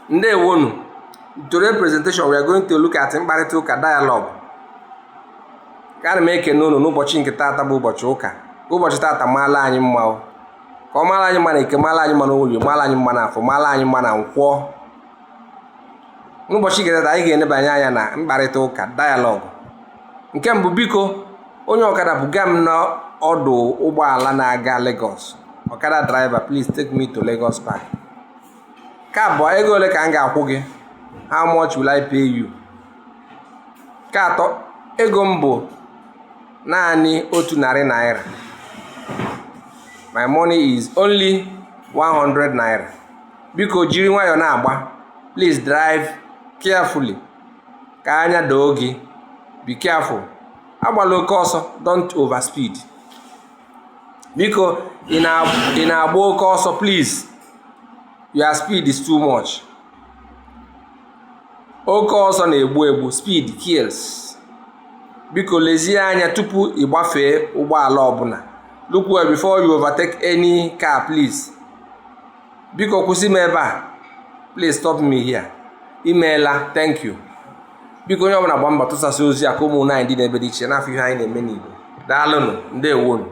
Ndewonu. Today's presentation we are going to look at mkparịta ụka dialogue. Ka na eke n'ụlọ n'ụbọchị nke taata bụ ụbọchị ụka. Ụbọchị taata maala anyị mma o. Ka ọ maala anyị mma na eke, maala anyị mma na orie, maala anyị mma na afọ, maala anyị mma na nkwọ. N'ụbọchị nke taata anyị ga-enebanye anya na mkparịta ụka dialogue. Nke mbụ, biko onye ọkada buga m n'ọdụ ụgbọala na-aga Lagos. Ọkada driver, please take me to Lagos Park. Ka abụọ, ego ole ka m ga-akwụ gị? How much will I pay you? Ka atọ, ego m bụ naanị 100 naira. My money is only 100 naira. Biko jiri nwayọọ na-agba. Please drive carefully. Ka anya doo gị. Be careful. Agbala oke ọsọ, don't overspeed. Biko ị na-agba oke ọsọ, please. Your speed is too much. Oke ọsọ na-egbu egbu, speed kills. Biko lezie anya tupu ị gbafee ụgbọala ọbụla. Look well before you overtake any car, please. Biko kwụsị m ebe a. Please stop me here. Imeela, thank you. Biko onye ọbụla gba mbọ tụsasị ozi a ka ụmụ anyị dị n'ebe dị iche n'afọ ihe anyị na-eme n'Igbo. Daalụnụ, ndewonu.